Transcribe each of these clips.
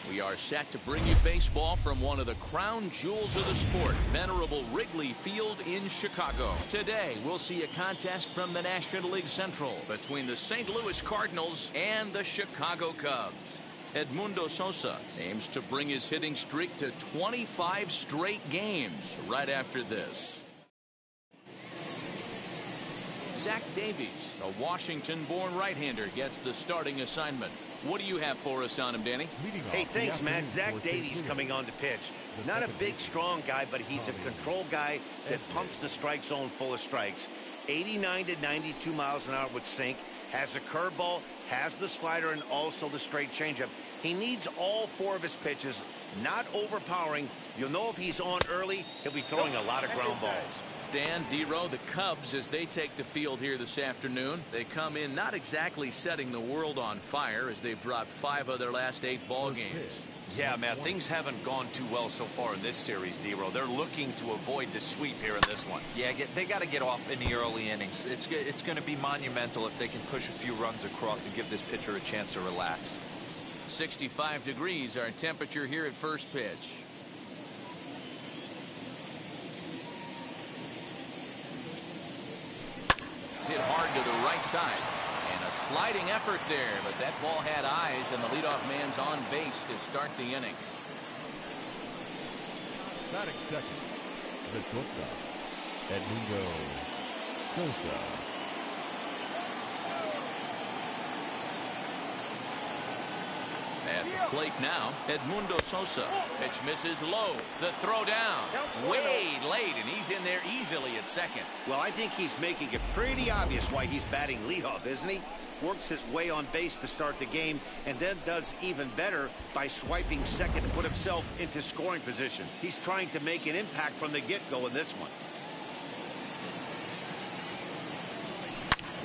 We are set to bring you baseball from one of the crown jewels of the sport, venerable Wrigley Field in Chicago. Today, we'll see a contest from the National League Central between the St. Louis Cardinals and the Chicago Cubs. Edmundo Sosa aims to bring his hitting streak to 25 straight games right after this. Zach Davies, a Washington-born right-hander, gets the starting assignment. What do you have for us on him, Danny? Hey, thanks, Matt. Zach Davies coming on to pitch. Not a big, strong guy, but he's a control guy that pumps the strike zone full of strikes. 89 to 92 miles an hour with sink. Has a curveball, has the slider, and also the straight changeup. He needs all four of his pitches, not overpowering. You'll know if he's on early, he'll be throwing a lot of ground balls. Dan, D-Row, the Cubs, as they take the field here this afternoon, they come in not exactly setting the world on fire as they've dropped 5 of their last 8 ball games. Yeah, Matt, things haven't gone too well so far in this series, D-Row. They're looking to avoid the sweep here in this one. Yeah, they got to get off in the early innings. It's going to be monumental if they can push a few runs across and give this pitcher a chance to relax. 65 degrees our temperature here at first pitch. Hit hard to the right side. And a sliding effort there, but that ball had eyes, and the leadoff man's on base to start the inning. Batting second, the shortstop, Edmundo Sosa. At the plate now, Edmundo Sosa. Pitch misses low. The throw down. Way late, and he's in there easily at second. Well, I think he's making it pretty obvious why he's batting leadoff, isn't he? Works his way on base to start the game, and then does even better by swiping second to put himself into scoring position. He's trying to make an impact from the get-go in this one.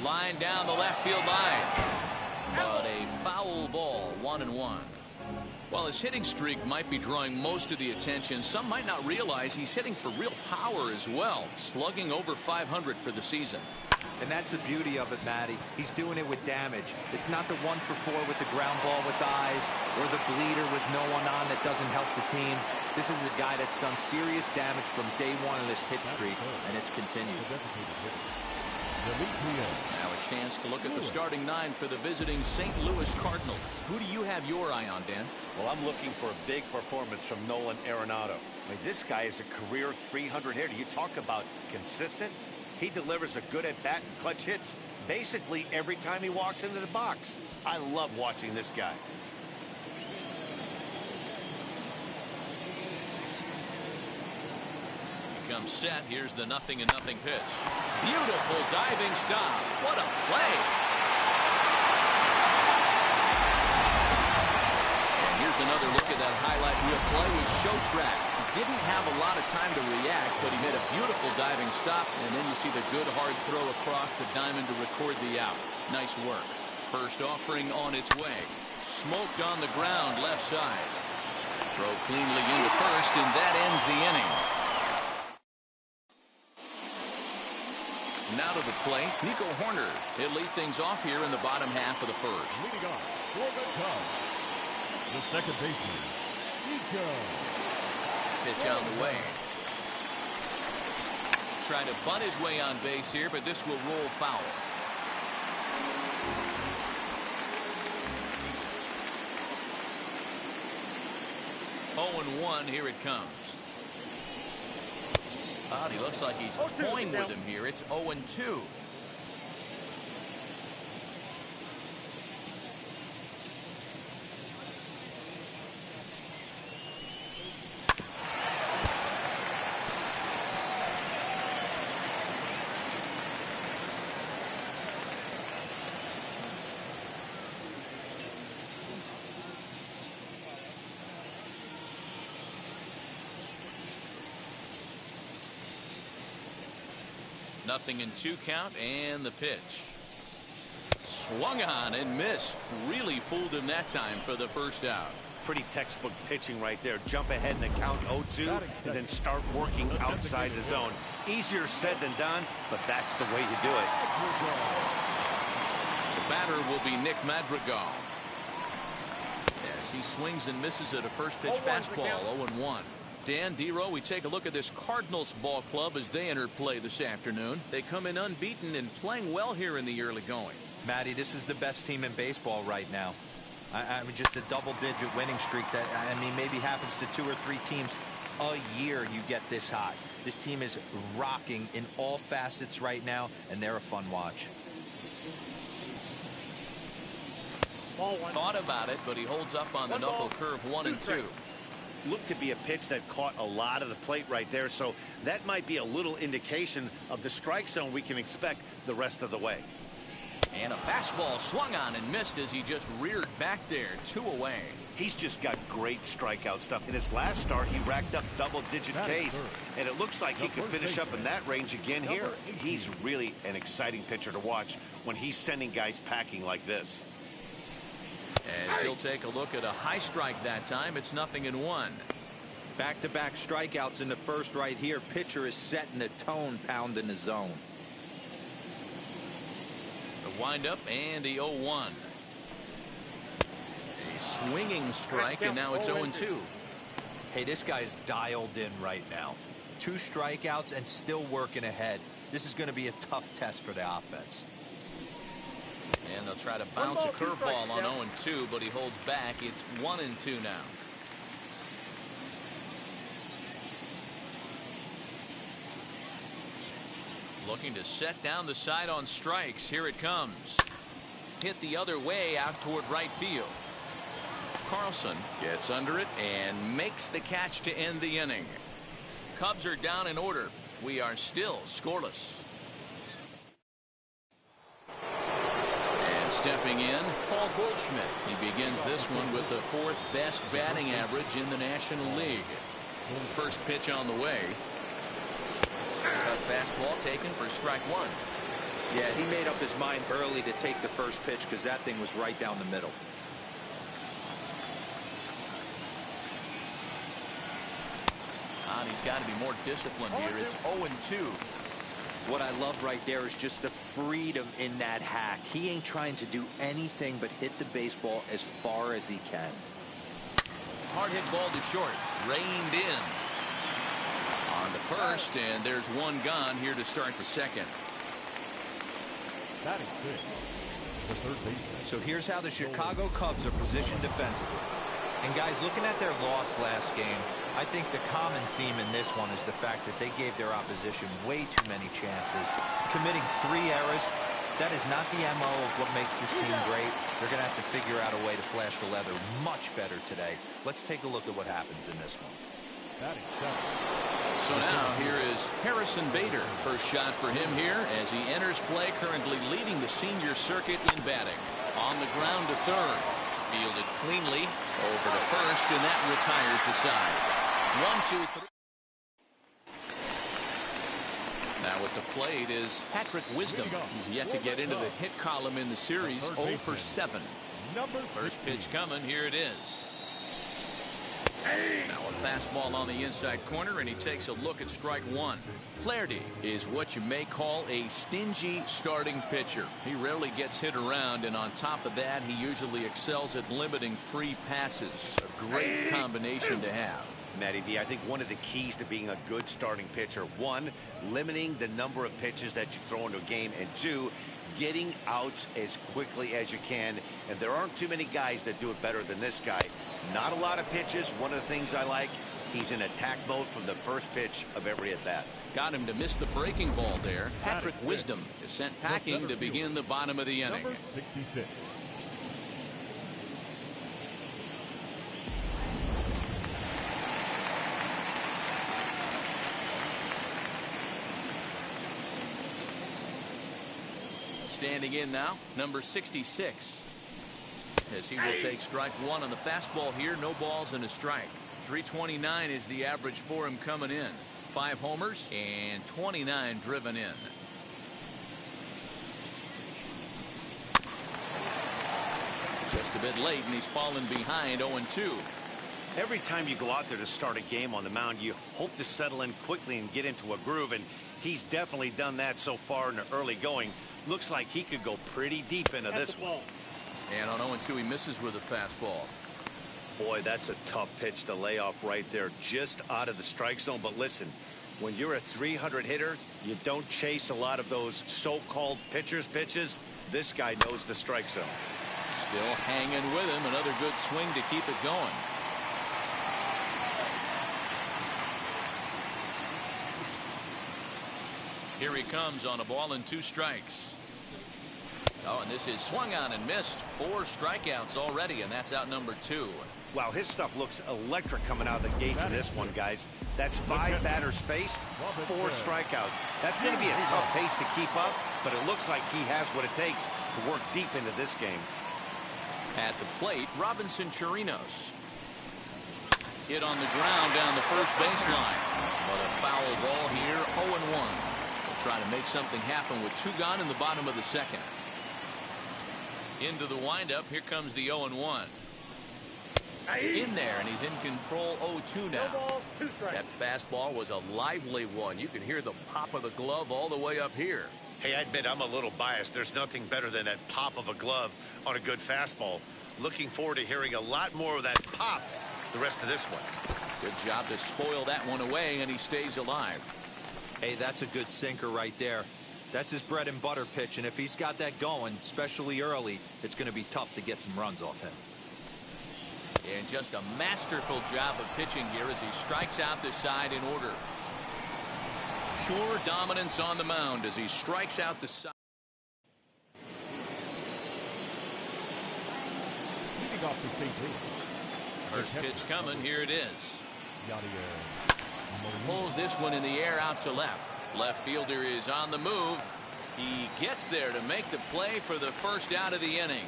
Line down the left field line. But a foul ball, 1-1. While his hitting streak might be drawing most of the attention, some might not realize he's hitting for real power as well, slugging over 500 for the season. And that's the beauty of it, Matty. He's doing it with damage. It's not the 1-for-4 with the ground ball with eyes or the bleeder with no one on that doesn't help the team. This is a guy that's done serious damage from day one of this hit streak, and it's continued. Now a chance to look at the starting 9 for the visiting St. Louis Cardinals. Who do you have your eye on, Dan? Well, I'm looking for a big performance from Nolan Arenado. I mean, this guy is a career 300 hitter. You talk about consistent. He delivers a good at-bat and clutch hits basically every time he walks into the box. I love watching this guy. Comes set. Here's the 0-0 pitch. Beautiful diving stop. What a play. And here's another look at that highlight reel play with Show Track. He didn't have a lot of time to react, but he made a beautiful diving stop, and then you see the good hard throw across the diamond to record the out. Nice work. First offering on its way. Smoked on the ground left side. Throw cleanly into first, and that ends the inning. Now to the plate, Nico Horner. He'll lead things off here in the bottom half of the first. Leading off for the Cubs, the second baseman, Nico. Pitch on the way. Trying to bunt his way on base here, but this will roll foul. Oh, 0-1, here it comes. He looks like he's toying with him here. It's 0-2. 0-2 count, and the pitch. Swung on and missed. Really fooled him that time for the first out. Pretty textbook pitching right there. Jump ahead in the count 0-2 and then start working outside the zone. Easier said than done, but that's the way you do it. The batter will be Nick Madrigal. As he swings and misses at a first pitch fastball. 0-1. Dan, D-Row, we take a look at this Cardinals ball club as they enter play this afternoon. They come in unbeaten and playing well here in the early going. Matty, this is the best team in baseball right now. I mean, just a double-digit winning streak that, I mean, maybe happens to 2 or 3 teams a year you get this hot. This team is rocking in all facets right now, and they're a fun watch. Thought about it, but he holds up on the knuckle curve 1-2. Looked to be a pitch that caught a lot of the plate right there, so that might be a little indication of the strike zone we can expect the rest of the way. And a fastball swung on and missed as he just reared back there. 2 away. He's just got great strikeout stuff. In his last start, he racked up double-digit Ks, and it looks like he could finish up in that range again here. He's really an exciting pitcher to watch when he's sending guys packing like this. As he'll take a look at a high strike that time, it's 0-1. Back-to-back strikeouts in the first right here. Pitcher is setting the tone, pounding the zone. The windup and the 0-1. A swinging strike, and now it's 0-2. Hey, this guy's dialed in right now. 2 strikeouts and still working ahead. This is going to be a tough test for the offense. And they'll try to bounce a curveball on 0-2, but he holds back. It's 1-2 now. Looking to set down the side on strikes. Here it comes. Hit the other way out toward right field. Carlson gets under it and makes the catch to end the inning. Cubs are down in order. We are still scoreless. And stepping in, Paul Goldschmidt. He begins this one with the 4th best batting average in the National League. First pitch on the way. Fastball taken for strike 1. Yeah, he made up his mind early to take the first pitch because that thing was right down the middle. He's got to be more disciplined here. It's 0-2. What I love right there is just the freedom in that hack. He ain't trying to do anything but hit the baseball as far as he can. Hard hit ball to short. Reined in. On the first, and there's one gone here to start the second. Batting 6, the third baseman. So here's how the Chicago Cubs are positioned defensively. And guys, looking at their loss last game, I think the common theme in this one is the fact that they gave their opposition way too many chances, committing 3 errors. That is not the MO of what makes this team great. They're going to have to figure out a way to flash the leather much better today. Let's take a look at what happens in this one. Batting 7. So now here is Harrison Bader. First shot for him here as he enters play, currently leading the senior circuit in batting. On the ground to third. Fielded cleanly over to first, and that retires the side. 1, 2, 3. Now at the plate is Patrick Wisdom. He's yet to get into the hit column in the series. 0 for 7. First pitch coming. Here it is. Now a fastball on the inside corner, and he takes a look at strike 1. Flaherty is what you may call a stingy starting pitcher. He rarely gets hit around, and on top of that, he usually excels at limiting free passes. A great combination to have. Matty V, I think one of the keys to being a good starting pitcher, 1, limiting the number of pitches that you throw into a game, and 2, getting outs as quickly as you can. And there aren't too many guys that do it better than this guy. Not a lot of pitches. One of the things I like, he's in attack mode from the first pitch of every at-bat. Got him to miss the breaking ball there. Patrick Wisdom is sent packing to begin the bottom of the inning. Number 66. Standing in now, number 66. As he will take strike 1 on the fastball here. No balls and a strike. 329 is the average for him coming in. 5 homers and 29 driven in. Just a bit late, and he's fallen behind 0-2. Every time you go out there to start a game on the mound, you hope to settle in quickly and get into a groove, and he's definitely done that so far in the early going. Looks like he could go pretty deep into this one. And on 0-2, he misses with a fastball. Boy, that's a tough pitch to lay off right there, just out of the strike zone. But listen, when you're a 300 hitter, you don't chase a lot of those so-called pitcher's pitches. This guy knows the strike zone. Still hanging with him. Another good swing to keep it going. Here he comes on a ball and 2 strikes. Oh, and this is swung on and missed. 4 strikeouts already, and that's out number 2. Wow, his stuff looks electric coming out of the gates in this one, guys. That's 5 batters faced, 4 strikeouts. That's going to be a tough pace to keep up, but it looks like he has what it takes to work deep into this game. At the plate, Robinson Chirinos. Hit on the ground down the first baseline. But a foul ball here, 0-1. They'll try to make something happen with 2 gone in the bottom of the second. Into the windup, here comes the 0-1. In there, and he's in control. 0-2 now. That fastball was a lively one. You could hear the pop of the glove all the way up here. Hey, I admit I'm a little biased. There's nothing better than that pop of a glove on a good fastball. Looking forward to hearing a lot more of that pop the rest of this one. Good job to spoil that one away, and he stays alive. Hey, that's a good sinker right there. That's his bread and butter pitch, and if he's got that going, especially early, it's going to be tough to get some runs off him. And just a masterful job of pitching here as he strikes out the side in order. Pure dominance on the mound as he strikes out the side. Leading off the St. Louis. First pitch coming. Here it is. Pulls this one in the air out to left. Left fielder is on the move. He gets there to make the play for the first out of the inning.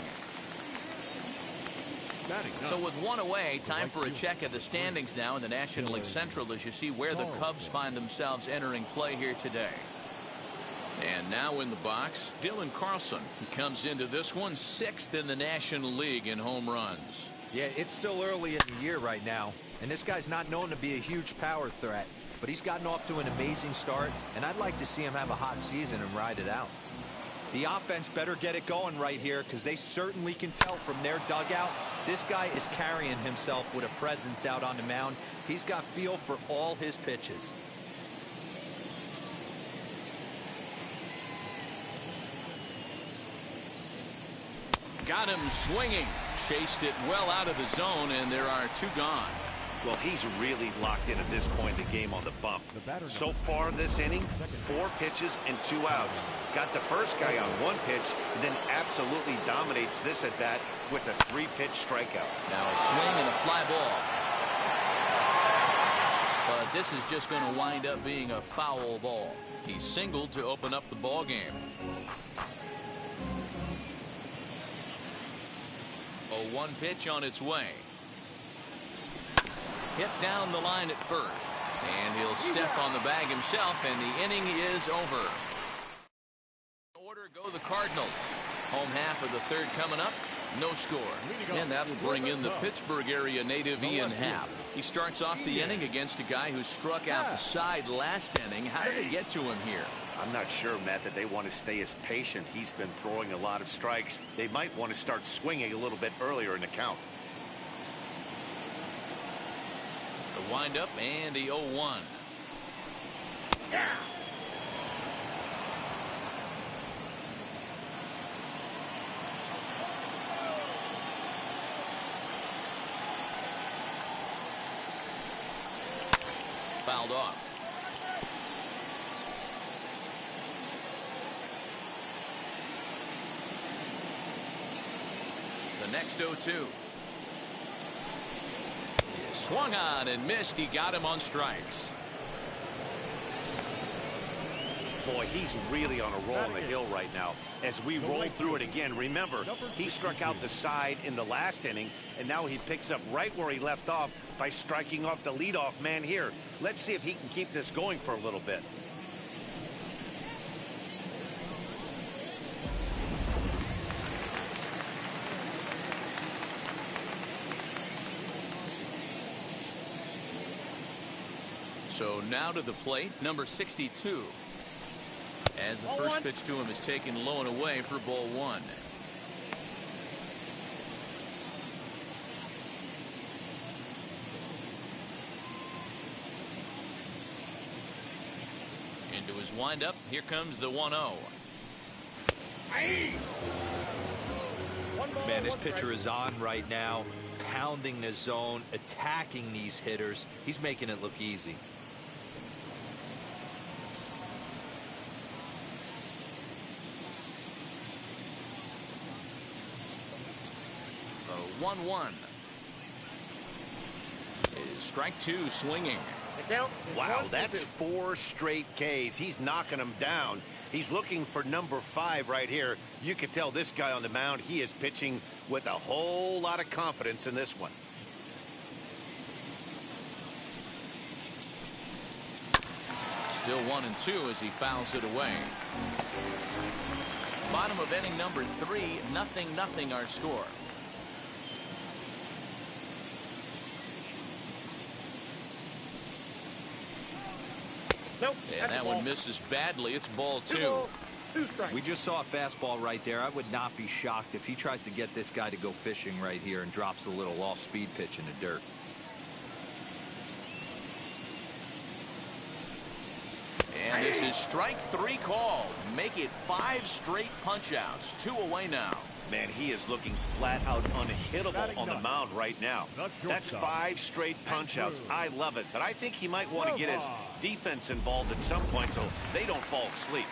So with 1 away, time for a check at the standings now in the National League Central as you see where the Cubs find themselves entering play here today. And now in the box, Dylan Carlson. He comes into this one 6th in the National League in home runs. Yeah, it's still early in the year right now, and this guy's not known to be a huge power threat, but he's gotten off to an amazing start, and I'd like to see him have a hot season and ride it out. The offense better get it going right here because they certainly can tell from their dugout this guy is carrying himself with a presence out on the mound. He's got feel for all his pitches. Got him swinging. Chased it well out of the zone, and there are 2 gone. Well, he's really locked in at this point in the game on the bump. So far this inning, 4 pitches and 2 outs. Got the first guy on 1 pitch, and then absolutely dominates this at bat with a 3-pitch strikeout. Now a swing and a fly ball. But this is just going to wind up being a foul ball. He singled to open up the ball game. 0-1 pitch on its way. Hit down the line at first, and he'll step on the bag himself, and the inning is over. Order go the Cardinals. Home half of the 3rd coming up. No score. And that'll bring in the Pittsburgh area native Ian Happ. He starts off the inning against a guy who struck out the side last inning. How did they get to him here? I'm not sure, Matt, that they want to stay as patient. He's been throwing a lot of strikes. They might want to start swinging a little bit earlier in the count. The windup and the 0-1. Fouled off. The next 0-2. Swung on and missed. He got him on strikes. Boy, he's really on a roll on the hill right now. As we roll through it again, remember, he struck out the side in the last inning, and now he picks up right where he left off by striking off the leadoff man here. Let's see if he can keep this going for a little bit. So now to the plate, number 62. As the first pitch to him is taken low and away for ball one. Into his windup, here comes the 1-0. Man, this pitcher is on right now, pounding the zone, attacking these hitters. He's making it look easy. The 1-1. Is strike two swinging. Wow, that's 4 straight Ks. He's knocking them down. He's looking for number 5 right here. You can tell this guy on the mound, he is pitching with a whole lot of confidence in this one. Still 1-2 as he fouls it away. Bottom of inning number 3, 0-0 our score. And that one misses badly. It's ball 2. We just saw a fastball right there. I would not be shocked if he tries to get this guy to go fishing right here and drops a little off-speed pitch in the dirt. And this is strike 3 called. Make it 5 straight punch-outs. 2 away now. Man, he is looking flat out unhittable on the mound right now. That's 5 straight punch-outs. I love it, but I think he might want to get his defense involved at some point so they don't fall asleep.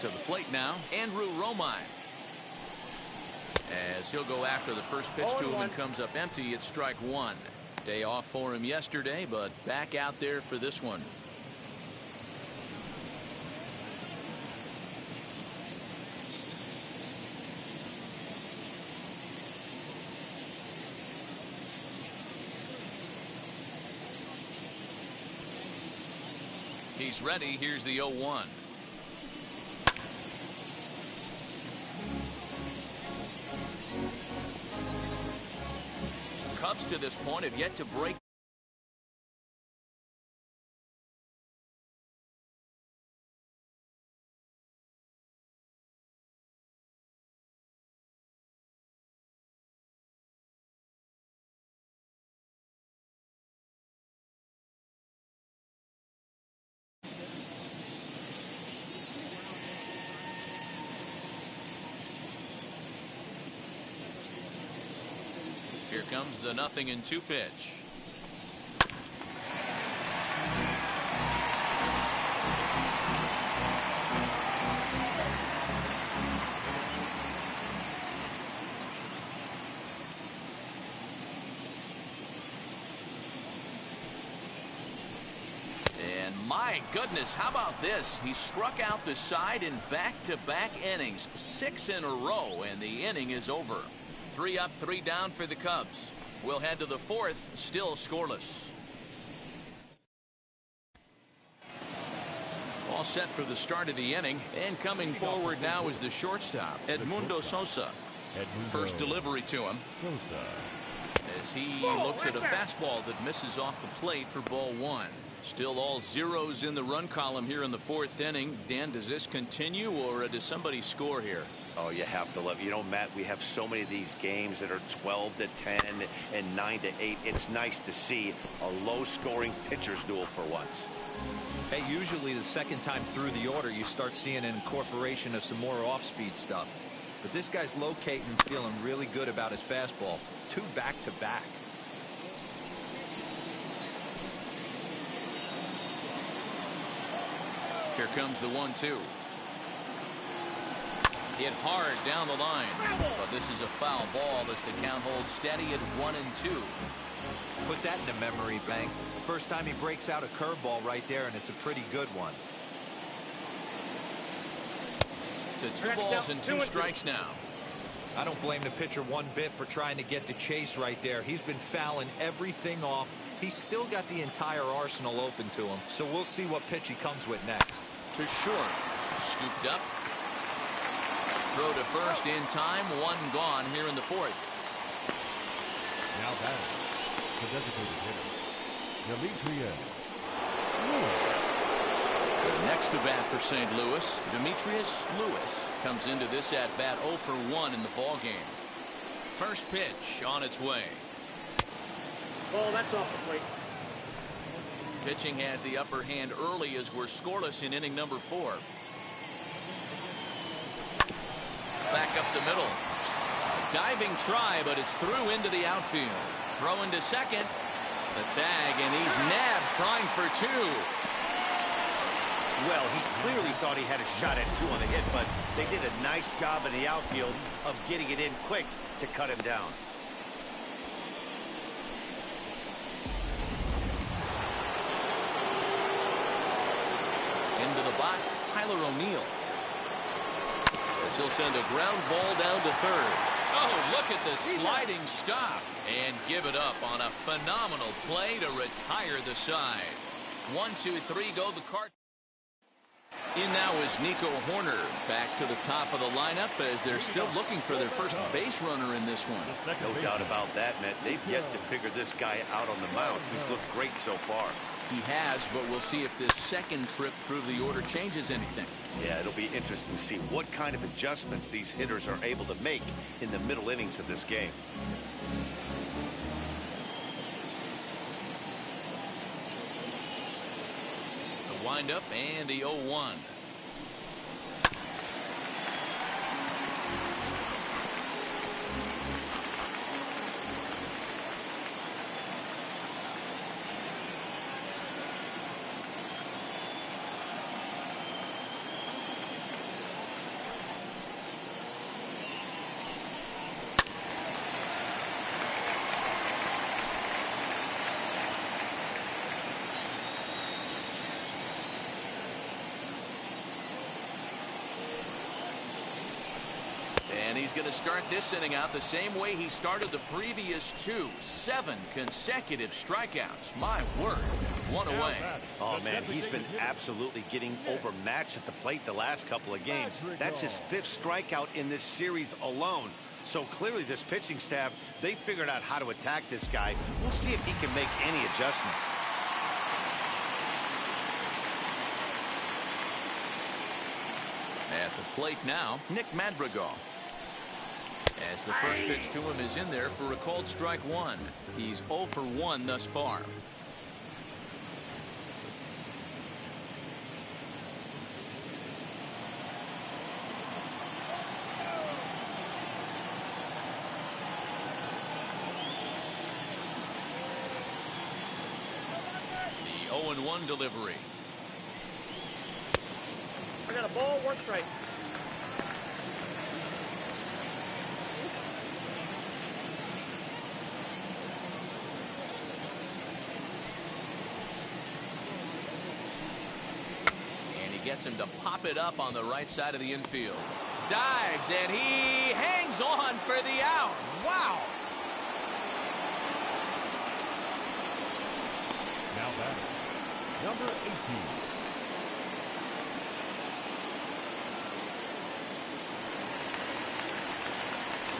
To the plate now, Andrew Romine. As he'll go after the first pitch to him and comes up empty, it's strike 1. Day off for him yesterday, but back out there for this one. He's ready. Here's the 0-1. Cubs to this point have yet to break. Here comes the 0-2 pitch. And my goodness, how about this? He struck out the side in back-to-back innings, 6 in a row, and the inning is over. 3 up, 3 down for the Cubs. We'll head to the 4th, still scoreless. All set for the start of the inning. And coming forward now is the shortstop, Edmundo Sosa. First delivery to him. As he looks at a fastball that misses off the plate for ball one. Still all zeros in the run column here in the fourth inning. Dan, does this continue or does somebody score here? Oh, you have to love, you know, Matt, we have so many of these games that are 12-10 and 9-8. It's nice to see a low-scoring pitcher's duel for once. Hey, usually the second time through the order, you start seeing an incorporation of some more off-speed stuff. But this guy's locating and feeling really good about his fastball. 2 back-to-back. Here comes the 1-2. Hit hard down the line, but this is a foul ball as the count holds steady at 1-2. Put that in the memory bank. First time he breaks out a curveball right there, and it's a pretty good one. To 2 balls and 2 strikes now. I don't blame the pitcher one bit for trying to get the chase right there. He's been fouling everything off. He's still got the entire arsenal open to him, so we'll see what pitch he comes with next. To short, scooped up. Throw to first in time. 1 gone here in the fourth. Now batting, the designated hitter, Demetrius Lewis. Next to bat for St. Louis, Demetrius Lewis comes into this at bat 0 for 1 in the ball game. First pitch on its way. Ball, that's off the plate. Pitching has the upper hand early as we're scoreless in inning number 4. Back up the middle. A diving try, but it's through into the outfield. Throw into second. The tag, and he's nabbed trying for 2. Well, he clearly thought he had a shot at 2 on the hit, but they did a nice job in the outfield of getting it in quick to cut him down. Into the box, Tyler O'Neill. As he'll send a ground ball down to third. Oh, look at the sliding stop. And give it up on a phenomenal play to retire the side. 1, 2, 3, go the cart. In now is Nico Horner back to the top of the lineup as they're still looking for their first base runner in this one. No doubt about that, Matt. They've yet to figure this guy out on the mound. He's looked great so far. He has, but we'll see if this second trip through the order changes anything. Yeah, it'll be interesting to see what kind of adjustments these hitters are able to make in the middle innings of this game. The windup and the 0-1. And he's going to start this inning out the same way he started the previous 2. 7 consecutive strikeouts. My word. 1 away. Oh, man, he's been absolutely getting overmatched at the plate the last couple of games. That's his 5th strikeout in this series alone. So clearly this pitching staff, they figured out how to attack this guy. We'll see if he can make any adjustments. At the plate now, Nick Madrigal. As the first pitch to him is in there for a called strike 1. He's 0 for 1 thus far. The 0-1 delivery. I got a ball, 1 strike. Gets him to pop it up on the right side of the infield. Dives, and he hangs on for the out. Wow. Now batting, number 18,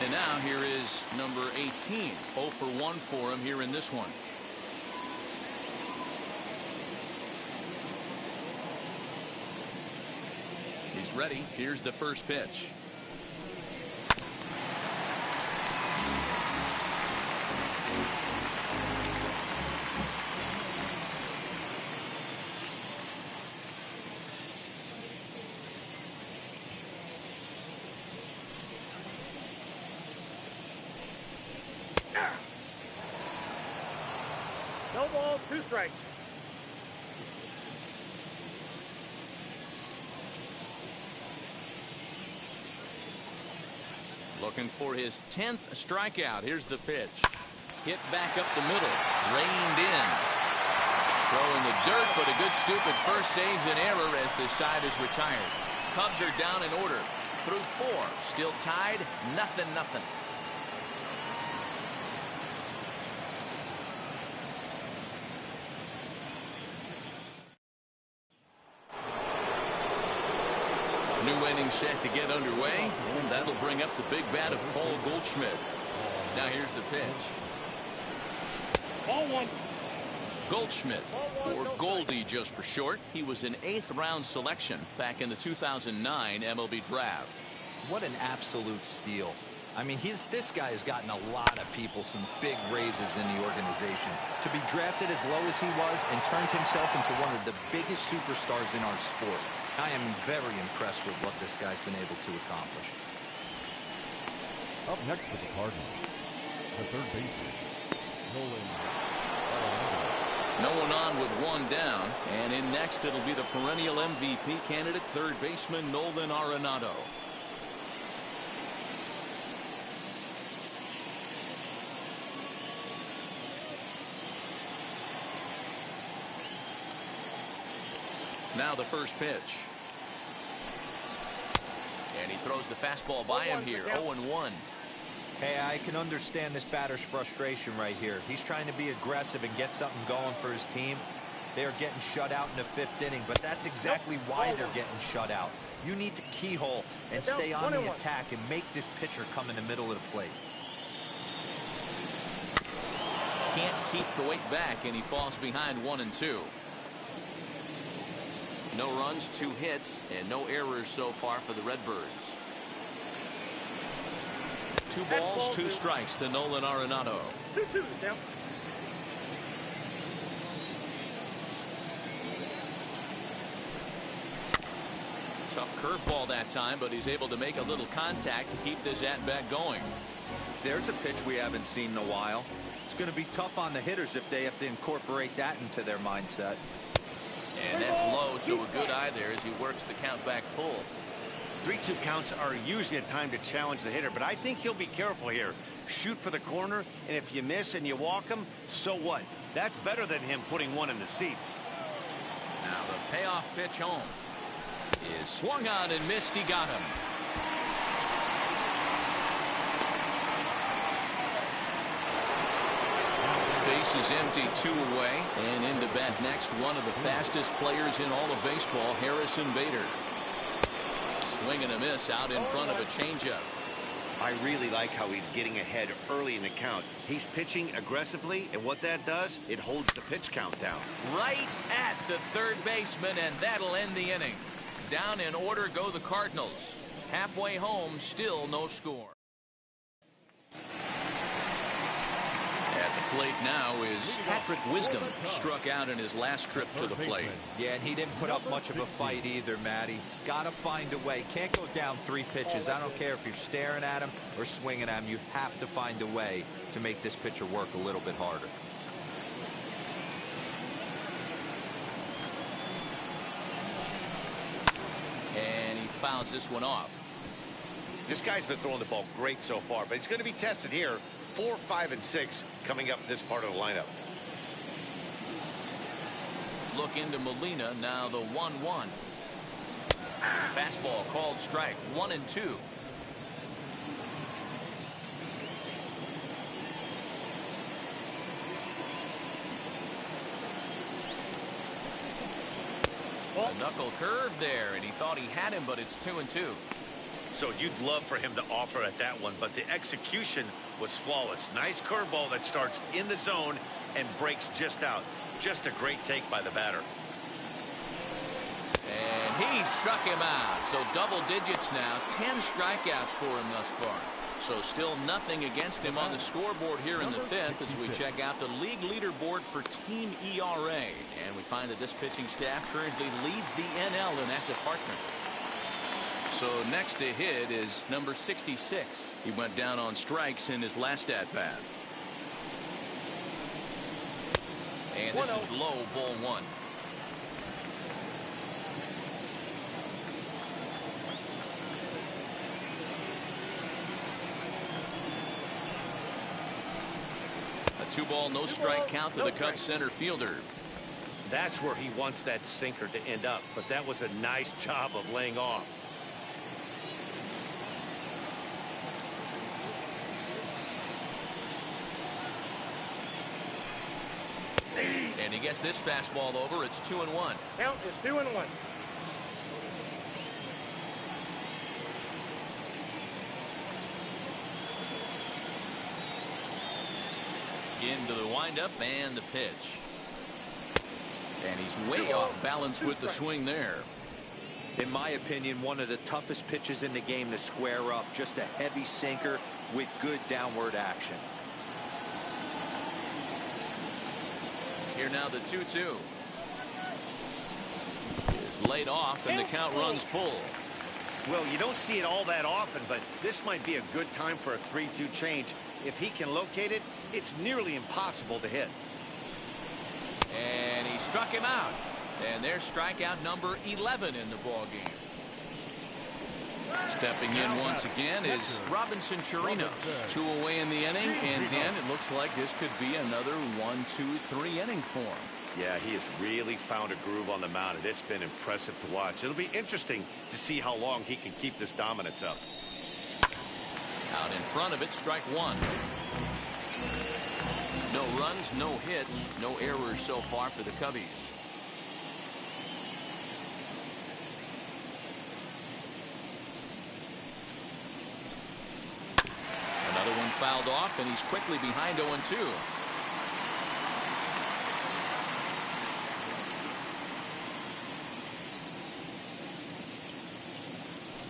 And now here is number 18. 0 for 1 for him here in this one. He's ready. Here's the first pitch. No balls, 2 strikes. Looking for his 10th strikeout. Here's the pitch. Hit back up the middle. Reined in. Throwing the dirt, but a good scoop at first saves an error as the side is retired. Cubs are down in order. Through 4. Still tied. 0-0. New inning set to get underway, and that'll bring up the big bat of Paul Goldschmidt. Now here's the pitch. Ball 1. Goldschmidt, or Goldie just for short. He was an 8th round selection back in the 2009 MLB draft. What an absolute steal. I mean, this guy has gotten a lot of people some big raises in the organization. To be drafted as low as he was and turned himself into one of the biggest superstars in our sport. I am very impressed with what this guy's been able to accomplish. Up next for the Cardinals, the third baseman, Nolan. No one on with 1 down, and in next it'll be the perennial MVP candidate, third baseman Nolan Arenado. Now the first pitch. And he throws the fastball by him here. 0-1. Hey, I can understand this batter's frustration right here. He's trying to be aggressive and get something going for his team. They are getting shut out in the 5th inning, but that's exactly why they're getting shut out. You need to keyhole and stay on the attack and make this pitcher come in the middle of the plate. Can't keep the weight back, and he falls behind 1-2. No runs, 2 hits, and no errors so far for the Redbirds. 2 balls, 2 strikes to Nolan Arenado. 2-2 now. Tough curveball that time, but he's able to make a little contact to keep this at-bat going. There's a pitch we haven't seen in a while. It's going to be tough on the hitters if they have to incorporate that into their mindset. And that's low, so a good eye there as he works the count back full. 3-2 counts are usually a time to challenge the hitter, but I think he'll be careful here. Shoot for the corner, and if you miss and you walk him, so what? That's better than him putting 1 in the seats. Now the payoff pitch home is swung on and missed. He got him. Base is empty, 2 away, and into bat next, one of the fastest players in all of baseball, Harrison Bader. Swing and a miss out in front of a changeup. I really like how he's getting ahead early in the count. He's pitching aggressively, and what that does, it holds the pitch count down. Right at the third baseman, and that'll end the inning. Down in order go the Cardinals. Halfway home, still no score. At the plate now is Patrick Wisdom, struck out in his last trip to the plate. Yeah, and he didn't put up much of a fight either, Matty. Gotta find a way. Can't go down 3 pitches. I don't care if you're staring at him or swinging at him. You have to find a way to make this pitcher work a little bit harder. And he fouls this one off. This guy's been throwing the ball great so far, but he's going to be tested here. 4, 5, and 6 coming up this part of the lineup. Look into Molina, now the 1-1. Fastball called strike, 1-2. A knuckle curve there, and he thought he had him, but it's 2-2. So you'd love for him to offer at that one, but the execution was flawless. Nice curveball that starts in the zone and breaks just out. Just a great take by the batter. And he struck him out. So double digits now. 10 strikeouts for him thus far. So still nothing against him on the scoreboard here in the fifth as we check out the league leaderboard for team ERA. And we find that this pitching staff currently leads the NL in that department. So next to hit is number 66. He went down on strikes in his last at-bat. And this is low, ball one. A 2-ball, no strike count to the Cubs center fielder. That's where he wants that sinker to end up, but that was a nice job of laying off. And he gets this fastball over. It's 2-1. Count is 2-1. Into the windup and the pitch. And he's way off balance with the swing there. In my opinion, one of the toughest pitches in the game to square up. Just a heavy sinker with good downward action. Here now the 2-2. Is laid off and the count runs full. Well, you don't see it all that often, but this might be a good time for a 3-2 change. If he can locate it, it's nearly impossible to hit. And he struck him out. And there's strikeout number 11 in the ball game. Stepping in once again is Robinson Chirinos. 2 away in the inning, and then it looks like this could be another 1-2-3 inning for him. Yeah, he has really found a groove on the mound, and it's been impressive to watch. It'll be interesting to see how long he can keep this dominance up. Out in front of it, strike one. No runs, no hits, no errors so far for the Cubbies. Another one fouled off, and he's quickly behind 0-2.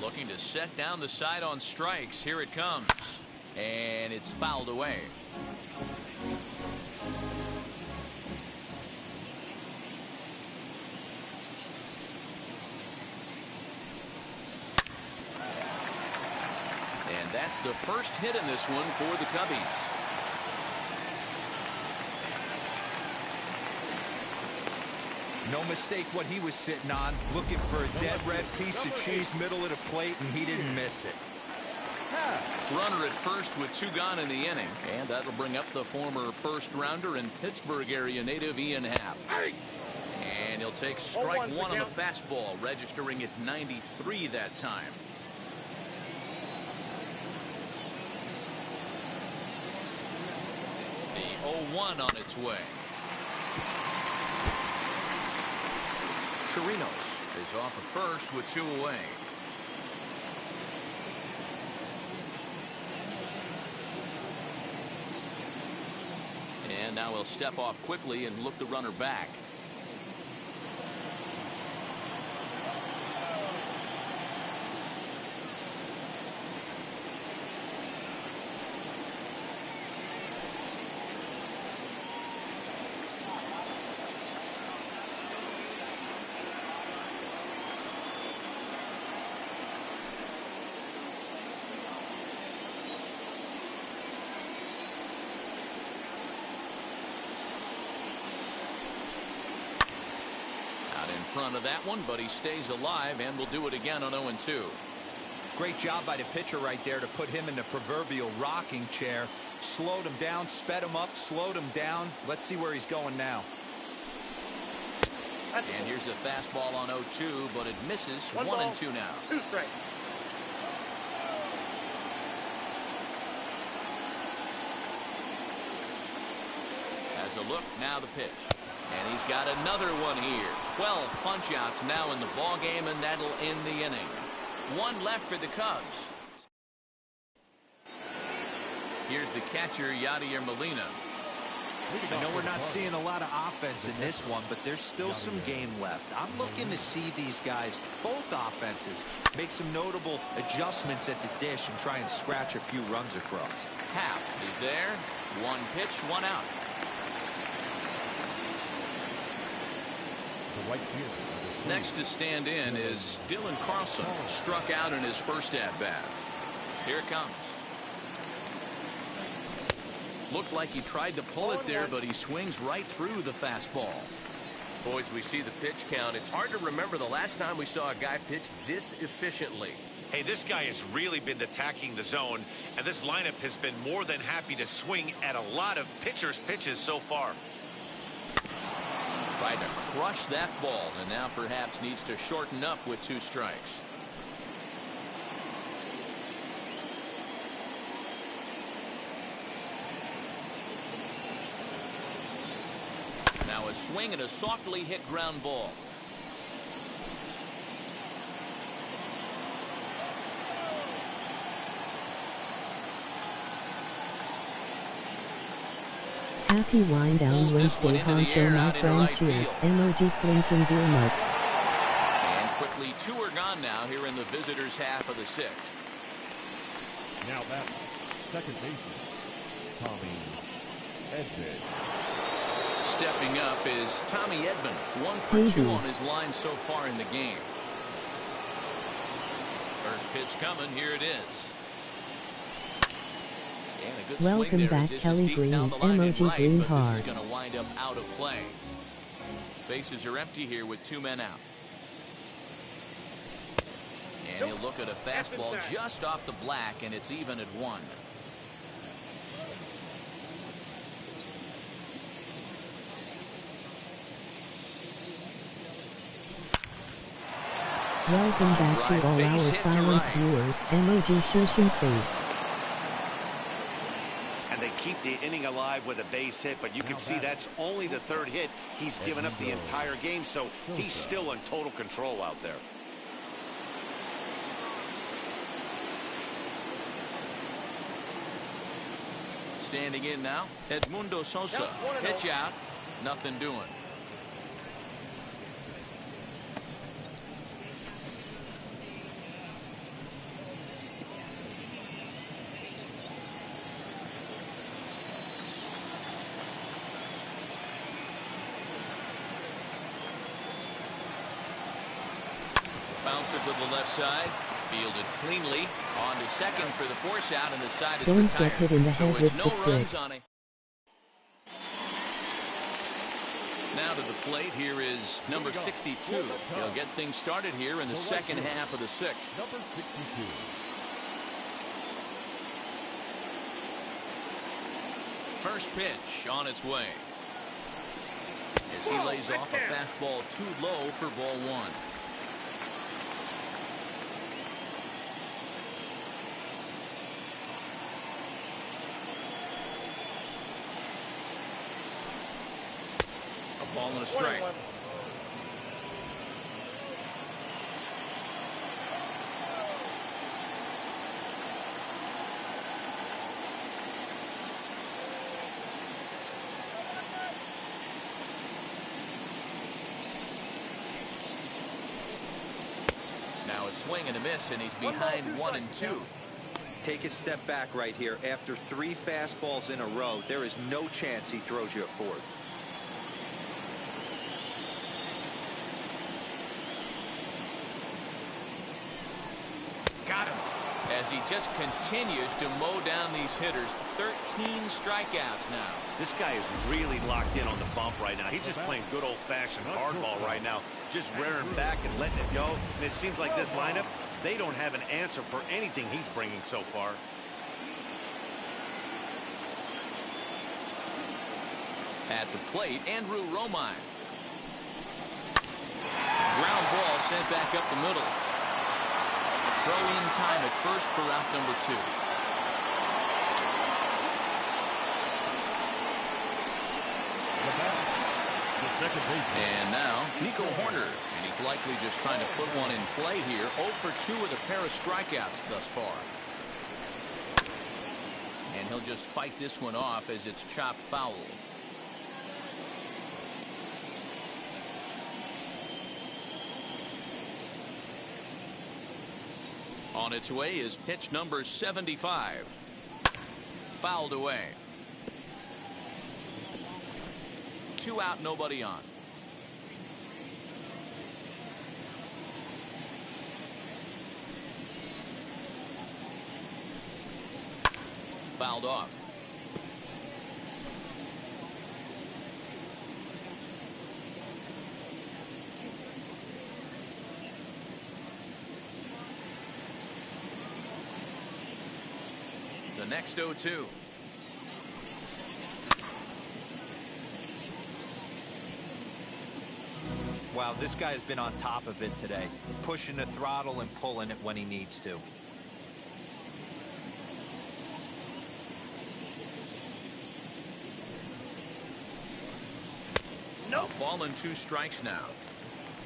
Looking to set down the side on strikes. Here it comes. And it's fouled away. And that's the first hit in this one for the Cubbies. No mistake what he was sitting on, looking for a dead red piece of cheese middle of the plate, and he didn't miss it. Runner at first with 2 gone in the inning, and that'll bring up the former first rounder and Pittsburgh area native Ian Happ. And he'll take strike one on the fastball, registering at 93 that time. The 0-1 on its way. Chirinos is off of first with 2 away. And now he'll step off quickly and look the runner back. Front of that one, but he stays alive and will do it again on 0-2. Great job by the pitcher right there to put him in the proverbial rocking chair. Slowed him down, sped him up, slowed him down. Let's see where he's going now. And here's a fastball on 0-2, but it misses. 1-2 now. 2 strikes. As a look, now the pitch. And he's got another one here. 12 punch-outs now in the ball game, and that'll end the inning. One left for the Cubs. Here's the catcher, Yadier Molina. I know we're not seeing a lot of offense in this one, but there's still some game left. I'm looking to see these guys, both offenses, make some notable adjustments at the dish and try and scratch a few runs across. Half is there. One pitch, one out. Next to stand in is Dylan Carlson. Struck out in his first at-bat. Here it comes. Looked like he tried to pull it there, but he swings right through the fastball. Boys, we see the pitch count. It's hard to remember the last time we saw a guy pitch this efficiently. Hey, this guy has really been attacking the zone, and this lineup has been more than happy to swing at a lot of pitchers' pitches so far. Tried to crush that ball, and now perhaps needs to shorten up with 2 strikes. Now a swing and a softly hit ground ball. Happy wind down Wednesday, Honcho, my friend, cheers, emoji clinking beer mugs. And quickly 2 are gone now here in the visitors' half of the 6th. Now that second baseman, Tommy Edman. Stepping up is Tommy Edman. 1 for 2 on his line so far in the game. First pitch coming. Here it is. And a good Welcome swing there back, as this Kelly is deep Green, down the line and emoji right, green but this is hard. going to wind up out of play. Bases are empty here with 2 men out. And he'll look at a fastball just off the black, and it's even at 1. Welcome back to all our silent viewers, emoji shushing face. And they keep the inning alive with a base hit, but you can see that's only the 3rd hit he's given up the entire game, so he's still in total control out there. Standing in now, Edmundo Sosa. Pitch out, nothing doing. Bouncer to the left side. Fielded cleanly. On to second for the force out, and the side is Don't retired. get hit in the So head it's with no the runs stick. on it. Now to the plate, here is number 62. He'll get things started here in the second half of the 6th. Number 62. First pitch on its way. As he lays off a fastball too low for ball 1. A ball and a strike. Now a swing and a miss, and he's behind 1-2. Take a step back right here. After 3 fastballs in a row, there is no chance he throws you a 4th. Got him. As he just continues to mow down these hitters. 13 strikeouts now. This guy is really locked in on the bump right now. He's just playing good old-fashioned hardball right now, just rearing back and letting it go. And it seems like this lineup, they don't have an answer for anything he's bringing so far. At the plate, Andrew Romine. Ground ball sent back up the middle. Throw-in time at first for out number 2. The batter, the second baseman. And now, Nico Horner. And he's likely just trying to put one in play here. 0 for 2 with a pair of strikeouts thus far. And he'll just fight this one off as it's chopped foul. On its way is pitch number 75. Fouled away. 2 out, nobody on. Fouled off. The next 0-2. Wow, this guy has been on top of it today, pushing the throttle and pulling it when he needs to. No. Ball and 2 strikes now.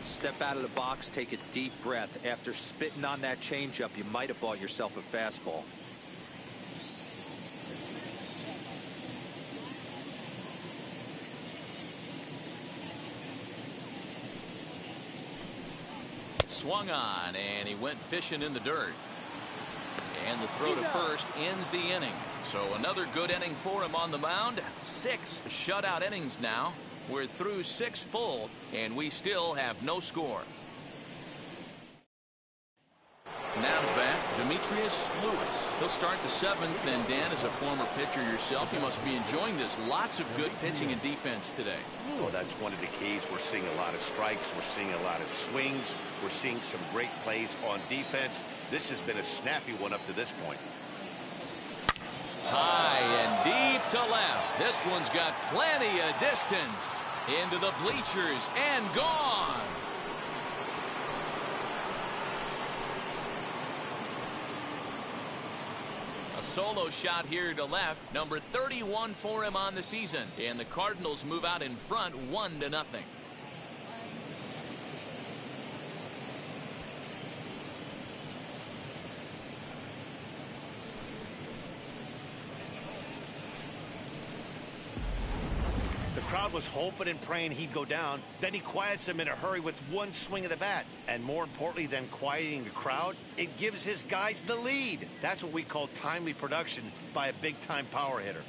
Step out of the box, take a deep breath. After spitting on that changeup, you might have bought yourself a fastball. Swung on, and he went fishing in the dirt. And the throw to first ends the inning. So another good inning for him on the mound. 6 shutout innings now. We're through 6 full, and we still have no score. Now to bat, Demetrius Lewis. He'll start the 7th, and Dan, as a former pitcher yourself, you must be enjoying this. Lots of good pitching and defense today. Well, that's one of the keys. We're seeing a lot of strikes. We're seeing a lot of swings. We're seeing some great plays on defense. This has been a snappy one up to this point. High and deep to left. This one's got plenty of distance. Into the bleachers and gone. A solo shot here to left. Number 31 for him on the season. And the Cardinals move out in front 1-0. The crowd was hoping and praying he'd go down. Then he quiets them in a hurry with one swing of the bat. And more importantly than quieting the crowd, it gives his guys the lead. That's what we call timely production by a big-time power hitter.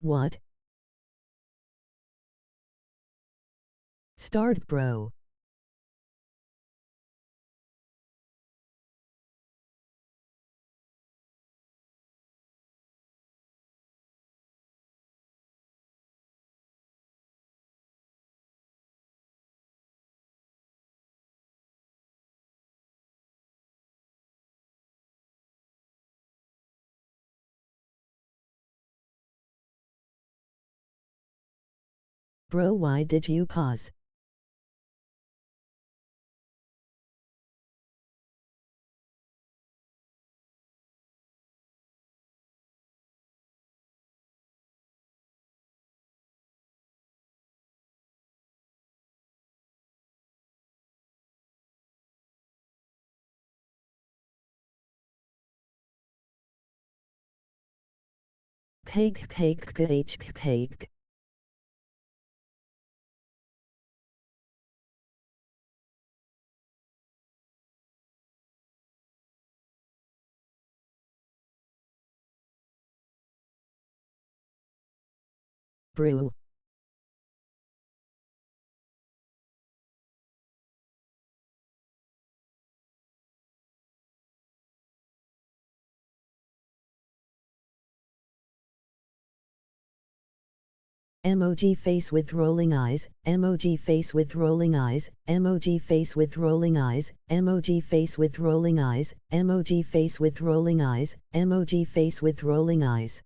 What? Start, bro. Bro, why did you pause? Cake, cake, cake, cake. Brew. Emoji face with rolling eyes, emoji face with rolling eyes, emoji face with rolling eyes, emoji face with rolling eyes, emoji face with rolling eyes, emoji face with rolling eyes.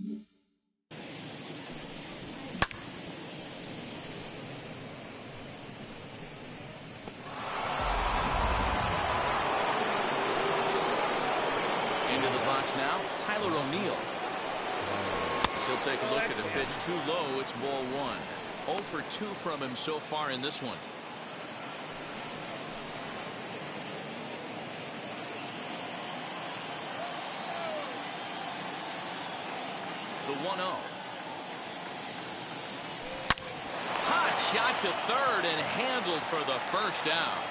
Into the box now, Tyler O'Neill. He'll take a look at the pitch too low. It's ball one. 0 for 2 from him so far in this one. The 1-0. Hot shot to third and handled for the first out.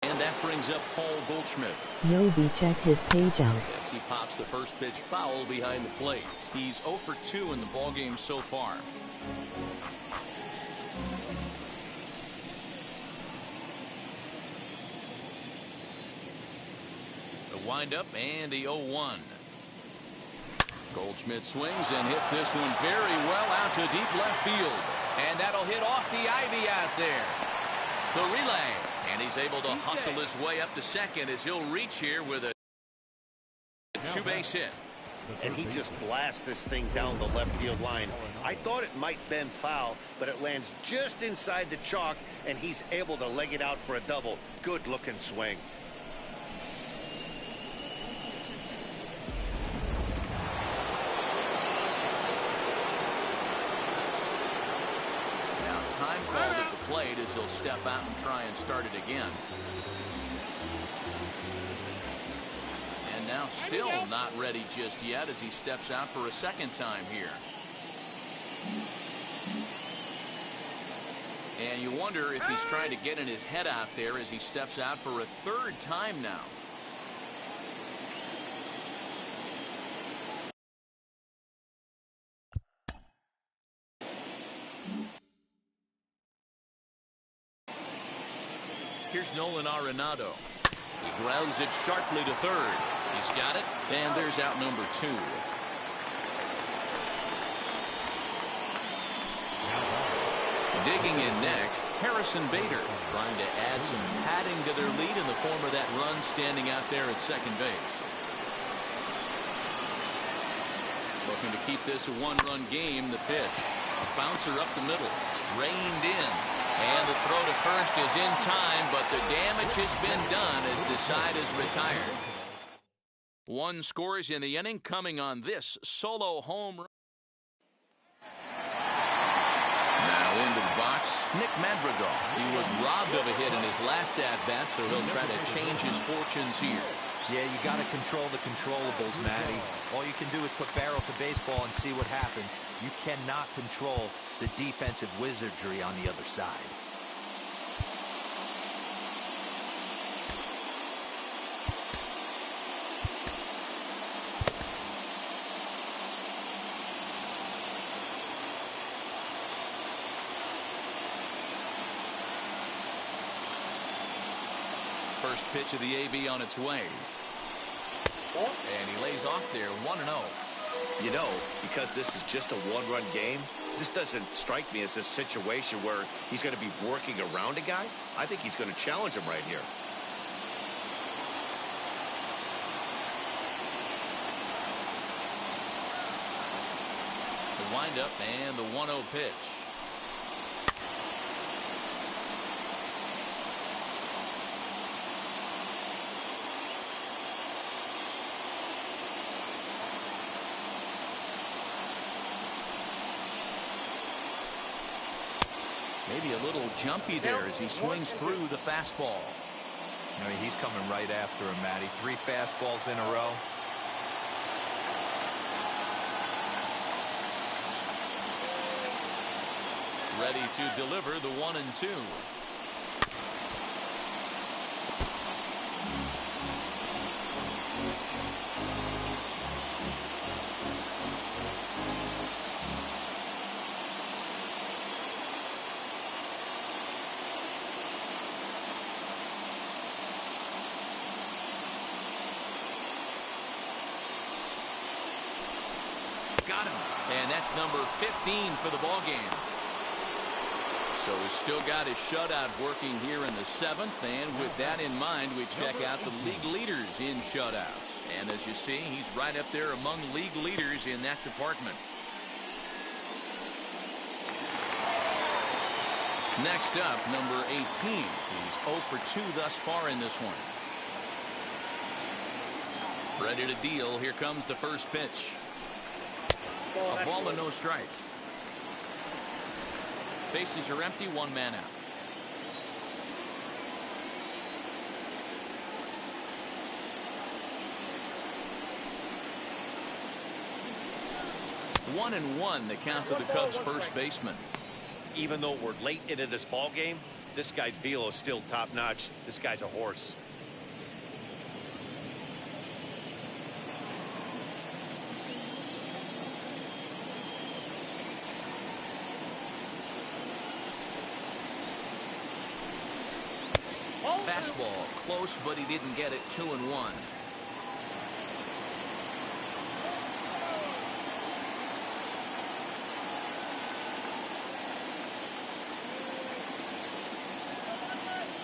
And that brings up Paul Goldschmidt. Yobi, check his page out. Yes, he pops the first pitch foul behind the plate. He's 0 for 2 in the ballgame so far. The windup and the 0-1. Goldschmidt swings and hits this one very well out to deep left field. And that'll hit off the ivy out there. The relay. And he's able to hustle his way up to second as he'll reach here with a two-base hit. And he just blasts this thing down the left field line. I thought it might bend foul, but it lands just inside the chalk, and he's able to leg it out for a double. Good-looking swing. Time called at the plate as he'll step out and try and start it again. And now still not ready just yet as he steps out for a second time here. And you wonder if he's trying to get in his head out there as he steps out for a third time now. Here's Nolan Arenado. He grounds it sharply to third. He's got it, and there's out number 2. Digging in next, Harrison Bader, trying to add some padding to their lead in the form of that run standing out there at second base. Looking to keep this a one-run game. The pitch, a bouncer up the middle, reined in. And the throw to first is in time, but the damage has been done as the side is retired. 1 scores in the inning coming on this solo home run. Now into the box, Nick Madrigal. He was robbed of a hit in his last at-bat, so he'll try to change his fortunes here. Yeah, you got to control the controllables, Matty. All you can do is put barrel to baseball and see what happens. You cannot control the defensive wizardry on the other side. First pitch of the AB on its way. And he lays off there 1-0. You know, because this is just a one-run game, this doesn't strike me as a situation where he's going to be working around a guy. I think he's going to challenge him right here. The windup and the 1-0 pitch. Maybe a little jumpy there as he swings through the fastball. I mean, he's coming right after him, Matty. 3 fastballs in a row. Ready to deliver the 1-2. got him. And that's number 15 for the ball game. So he's still got his shutout working here in the 7th, and with that in mind, we check out the league leaders in shutouts. And as you see, he's right up there among league leaders in that department. Next up, number 18. He's 0 for 2 thus far in this one. Ready to deal. Here comes the first pitch. A ball and no strikes. Bases are empty, 1 man out. One and one, the count to the Cubs' first baseman. Even though we're late into this ball game, this guy's velo is still top notch. This guy's a horse. Fastball close, but he didn't get it. 2-1.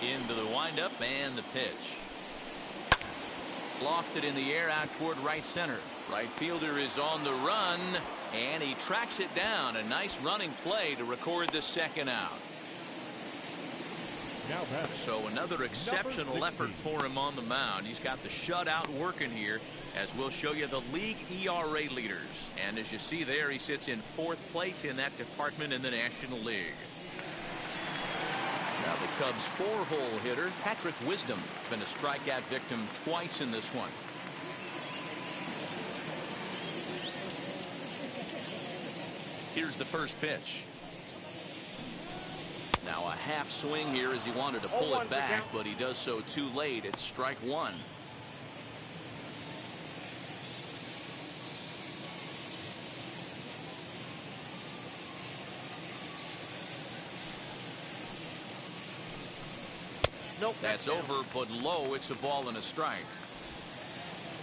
Into the windup and the pitch. Lofted in the air out toward right center. Right fielder is on the run, and he tracks it down. A nice running play to record the second out. So another exceptional effort for him on the mound. He's got the shutout working here, as we'll show you the league ERA leaders. And as you see there, he sits in 4th place in that department in the National League. Now the Cubs' 4-hole hitter, Patrick Wisdom, been a strikeout victim twice in this one. Here's the first pitch. Now a half swing here as he wanted to pull it back, but he does so too late. It's strike 1. Nope, that's over, but low. It's a ball and a strike.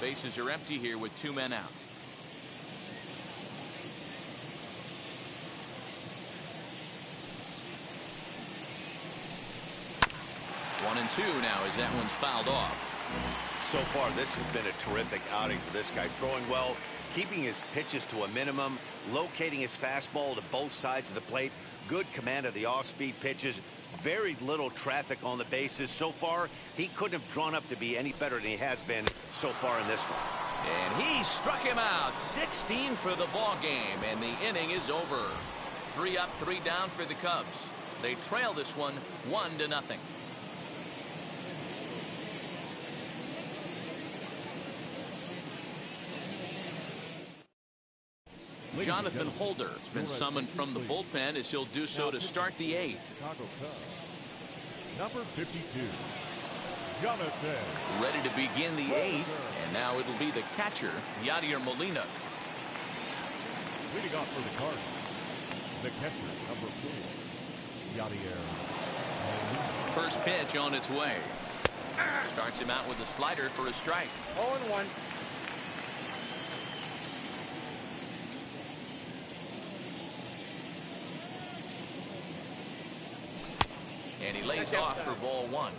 Bases are empty here with 2 men out. One and 2 now as that one's fouled off. So far, this has been a terrific outing for this guy. Throwing well, keeping his pitches to a minimum, locating his fastball to both sides of the plate, good command of the off-speed pitches, very little traffic on the bases. So far, he couldn't have drawn up to be any better than he has been so far in this one. And he struck him out. 16 for the ball game, and the inning is over. 3 up, 3 down for the Cubs. They trail this one 1-0. Jonathan Holder has been summoned from the bullpen as he'll do so to start the 8th. Chicago Cubs. Number 52, Jonathan. Ready to begin the 8th, and now it'll be the catcher, Yadier Molina. Leading off for the Cardinals, the catcher, number 4, Yadier Molina. First pitch on its way. Starts him out with a slider for a strike. 0-1. And he lays off for ball 1.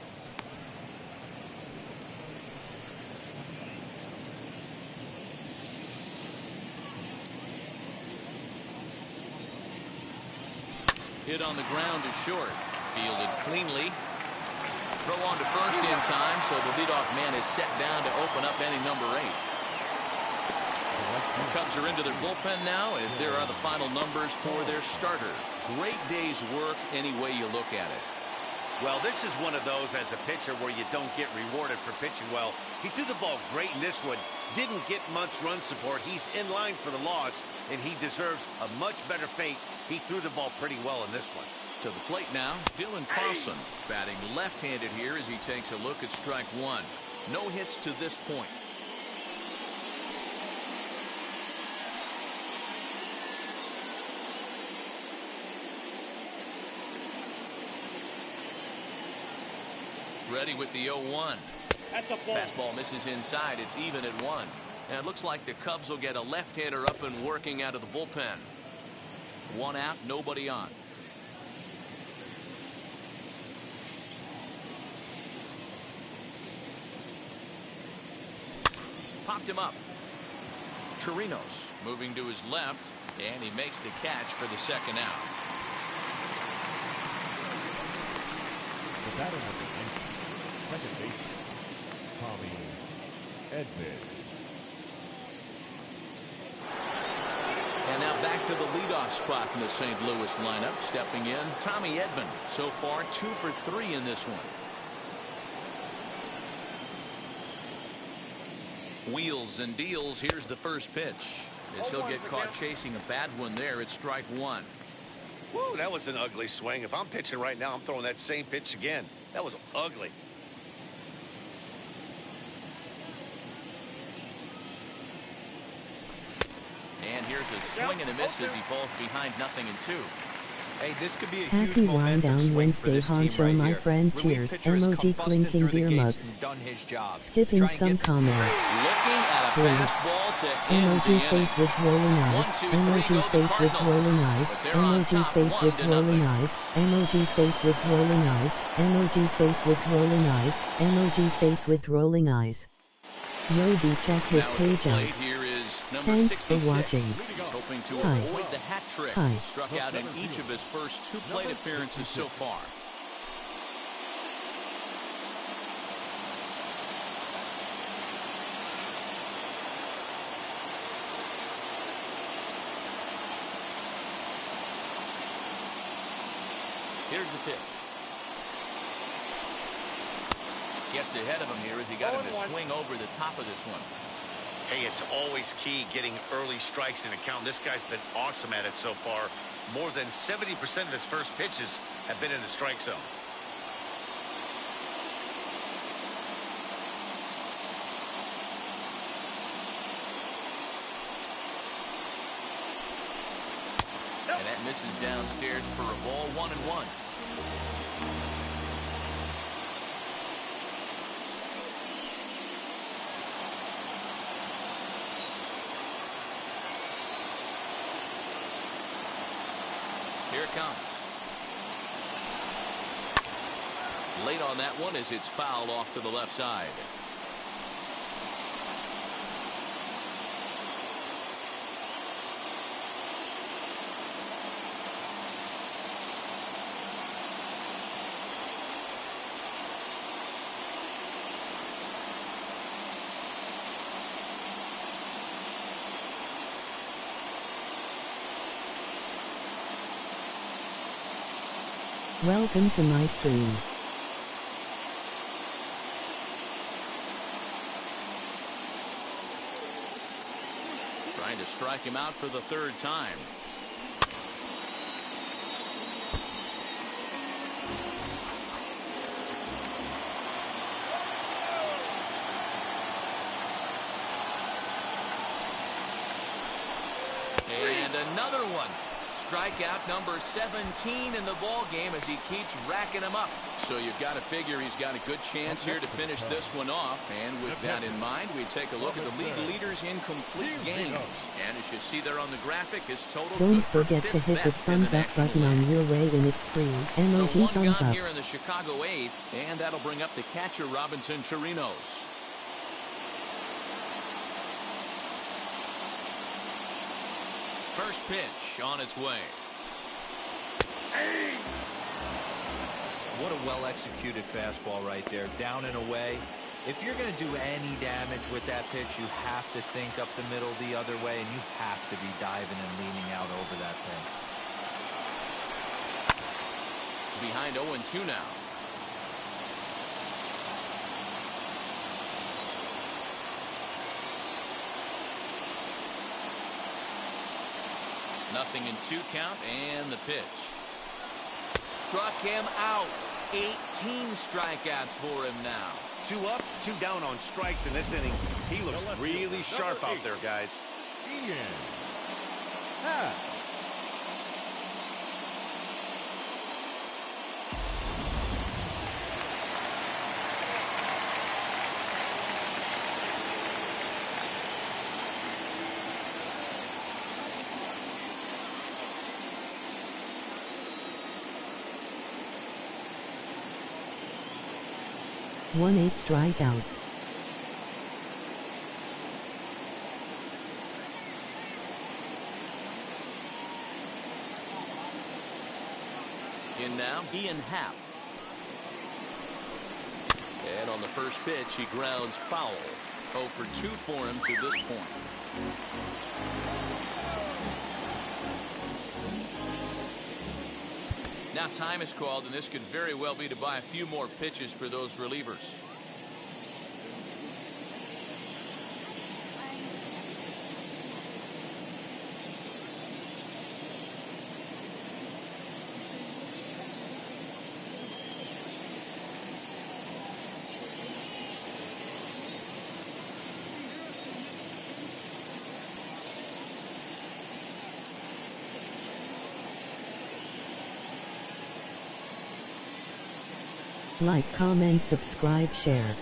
Hit on the ground is short. Fielded cleanly. Throw on to first in time, so the leadoff man is set down to open up inning number 8. The Cubs are into their bullpen now, as there are the final numbers for their starter. Great day's work any way you look at it. Well, this is one of those as a pitcher where you don't get rewarded for pitching well. He threw the ball great in this one. Didn't get much run support. He's in line for the loss, and he deserves a much better fate. He threw the ball pretty well in this one. To the plate now, Dylan Carlson, batting left-handed here as he takes a look at strike 1. No hits to this point. Ready with the 0-1. That's a ball. Fastball misses inside. It's even at 1. And it looks like the Cubs will get a left-hander up and working out of the bullpen. 1 out, nobody on. Popped him up. Chirinos moving to his left, and he makes the catch for the 2nd out. The batter number 19, second baseman, Tommy Edman. And now back to the leadoff spot in the St. Louis lineup. Stepping in, Tommy Edman. So far, 2 for 3 in this one. Wheels and deals. Here's the first pitch. As he'll get caught chasing a bad one there. It's strike 1. Woo, that was an ugly swing. If I'm pitching right now, I'm throwing that same pitch again. That was ugly. And here's a swing and a miss as he falls behind 0-2. Hey, this could be a Happy huge wind momentum down swing for Wednesday, this team Honcho, right my here. friend. Relief Cheers. pitcher has Emoji combusted clinking through the beer gates mugs. and done his job. Skipping Try and some get this to comments. Looking at a Please. fastball to end Emoji the face inning. with rolling eyes. 1, 2, 3 Emoji go the face with Cardinals. rolling eyes. But they're on Emoji top face with 1-0. rolling eyes. Emoji face with rolling eyes. Emoji face with rolling eyes. Emoji face with rolling eyes. Yobi, check his Now at the page out. plate here is number Thanks 66. for watching. He's hoping to Hi. avoid the hat trick. Hi. Struck out in each of his first 2 plate appearances so far. Here's the pitch. Gets ahead of him here as he got him to swing over the top of this one. Hey, it's always key getting early strikes in a count. This guy's been awesome at it so far. More than 70% of his first pitches have been in the strike zone. And that misses downstairs for a ball. 1-1. Here it comes. Late on that one as it's fouled off to the left side. Welcome to my stream. Trying to strike him out for the 3rd time. And another one. Strikeout number 17 in the ball game as he keeps racking them up. So you've got to figure he's got a good chance here to finish this one off. And with that in mind, we take a look at the league leaders in complete games. And as you see there on the graphic, his total. Don't forget to hit the thumbs up button on your way when it's free. Emoji So 1 thumbs gone up. here in the Chicago 8th, and that'll bring up the catcher Robinson Chirinos. First pitch on its way. What a well-executed fastball right there. Down and away. If you're going to do any damage with that pitch, you have to think up the middle the other way, and you have to be diving and leaning out over that thing. Behind 0-2 now. Nothing in 2 count, and the pitch. Struck him out. 18 strikeouts for him now. 2 up, 2 down on strikes in this inning. He looks really sharp out there, guys. Ian Happ. 1-8 strikeouts. In now, Ian Happ. And on the first pitch, he grounds foul. 0 for 2 for him to this point. Now time is called, and this could very well be to buy a few more pitches for those relievers. Like, comment, subscribe, share.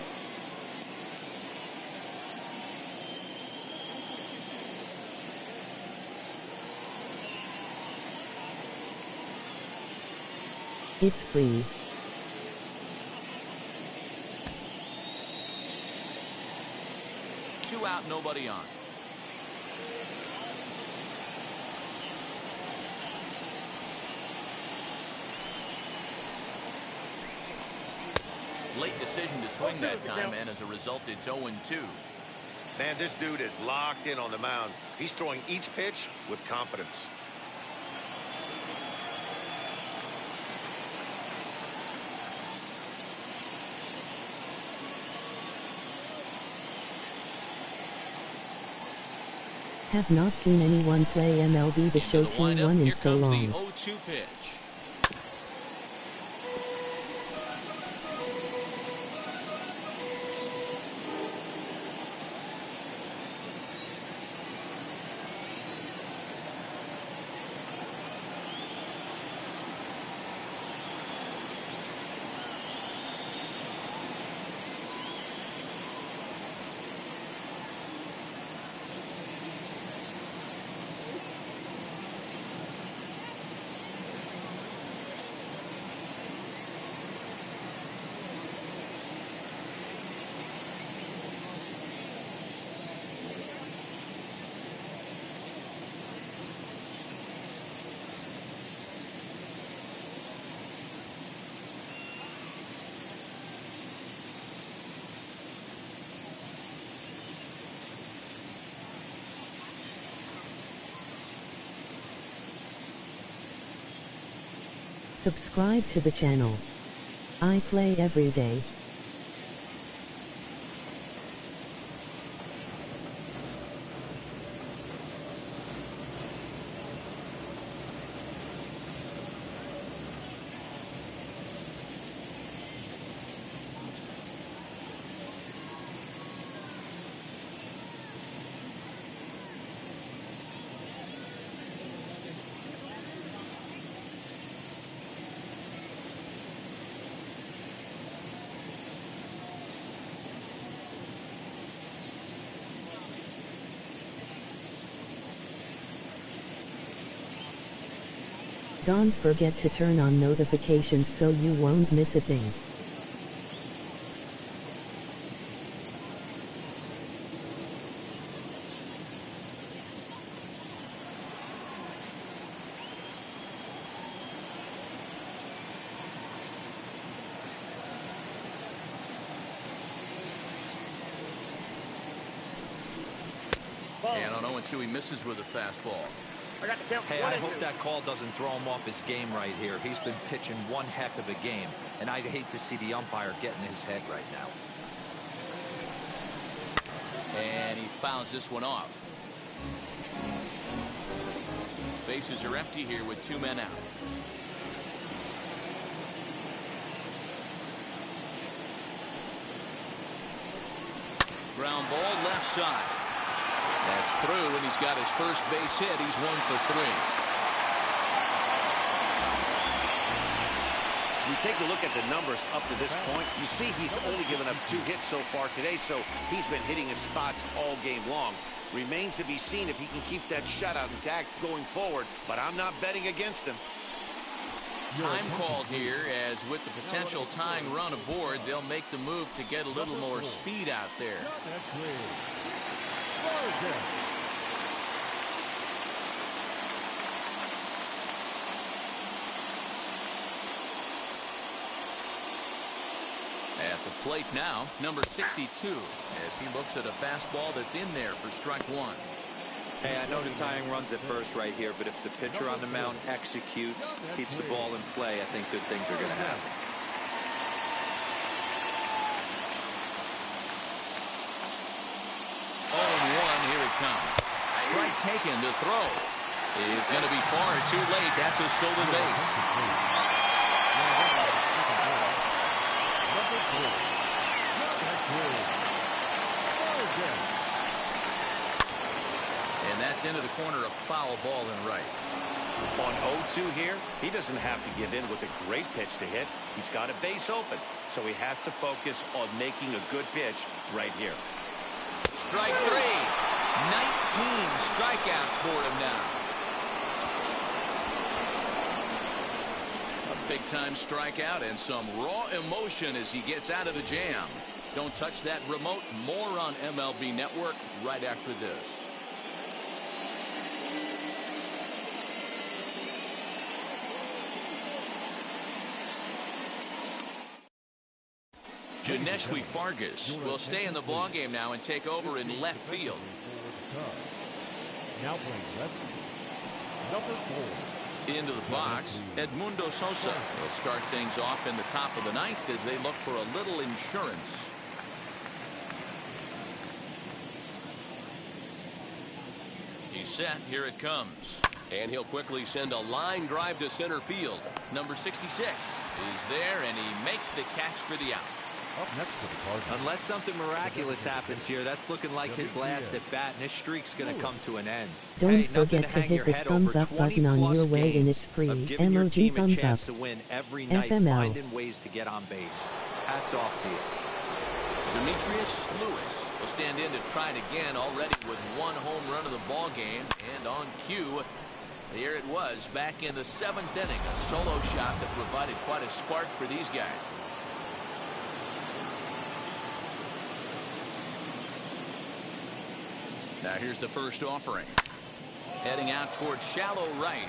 It's free. Two out, nobody on. Late decision to swing that time, and as a result, it's 0-2. Man, this dude is locked in on the mound. He's throwing each pitch with confidence. Have not seen anyone play MLB The Show Team 1 in so long. Here comes the 0-2 pitch. Subscribe to the channel. I play every day. Don't forget to turn on notifications so you won't miss a thing. And on 0-2, he misses with a fastball. Hey, I hope that call doesn't throw him off his game right here. He's been pitching one heck of a game, and I'd hate to see the umpire get in his head right now. And he fouls this one off. Bases are empty here with 2 men out. Ground ball left side. That's through, and he's got his first base hit. He's 1 for 3. You take a look at the numbers up to this point, you see he's only given up 2 hits so far today, so he's been hitting his spots all game long. Remains to be seen if he can keep that shutout intact going forward, but I'm not betting against him. Time called here, as with the potential tying run aboard, they'll make the move to get a little more speed out there. At the plate now, number 62, as he looks at a fastball that's in there for strike one. Hey, I know the tying run's at first right here, but if the pitcher on the mound executes, keeps the ball in play, I think good things are going to happen. Here it comes. Strike taken to throw. Is going to be far too late. That's a stolen base. And that's into the corner, a foul ball and right. On 0-2 here, he doesn't have to give in with a great pitch to hit. He's got a base open, so he has to focus on making a good pitch right here. Strike three. 19 strikeouts for him now. A big-time strikeout and some raw emotion as he gets out of the jam. Don't touch that remote. More on MLB Network right after this. Janeshwi Fargas will stay in the ballgame now and take over in left field. Now playing left field, number 4. Into the box, Edmundo Sosa will start things off in the top of the ninth as they look for a little insurance. He's set. Here it comes. And he'll quickly send a line drive to center field. Number 66 is there, and he makes the catch for the out. Up next for the Cardinals. Unless something miraculous happens here, that's looking like his last at bat, and his streak's going to come to an end. Don't forget to hit the thumbs up button on your way in. It's free. MLG thumbs up. To win every night, FML. finding ways to get on base. Hats off to you. Demetrius Lewis will stand in to try it again, already with one home run of the ball game, and on cue, here it was back in the 7th inning, a solo shot that provided quite a spark for these guys. Now here's the first offering. Heading out towards shallow right.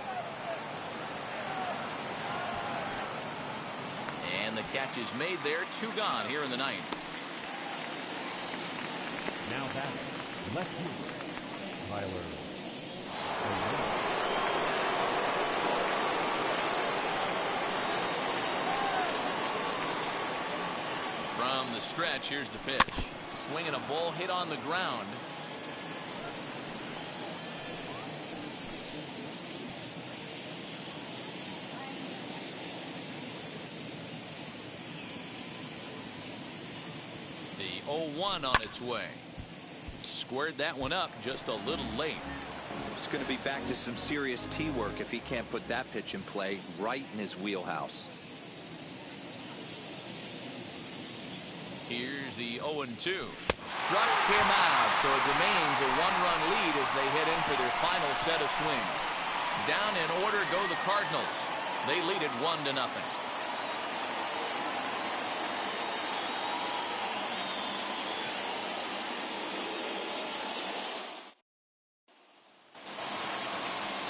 And the catch is made there. 2 gone here in the ninth. Now batting, left field, Tyler. From the stretch, here's the pitch. Swinging a ball hit on the ground. The 0-1 on its way. Squared that one up just a little late. It's going to be back to some serious tee work if he can't put that pitch in play right in his wheelhouse. Here's the 0-2. Struck him out, so it remains a 1-run lead as they head in for their final set of swings. Down in order go the Cardinals. They lead it 1-0.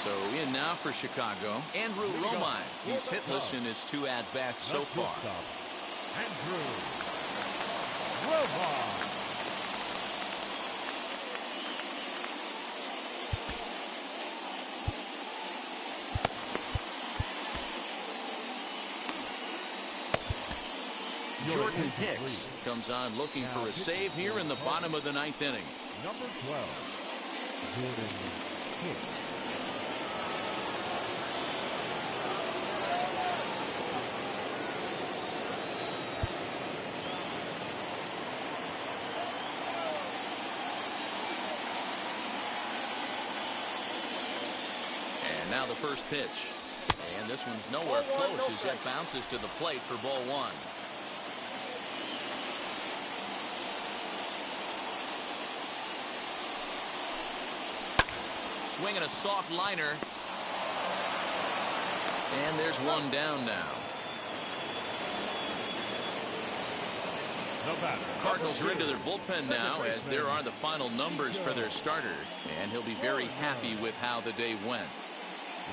So in now for Chicago, Andrew Romine. He's hitless in his 2 at-bats so far. Andrew Romine. Jordan Hicks comes on looking for a save here in the bottom of the 9th inning. Number 12, Jordan Hicks. And now the first pitch. And this one's nowhere close as it bounces to the plate for ball 1. Swinging a soft liner. And there's one down now. No batter. Cardinals are into their bullpen now, as there are the final numbers for their starter, and he'll be very happy with how the day went.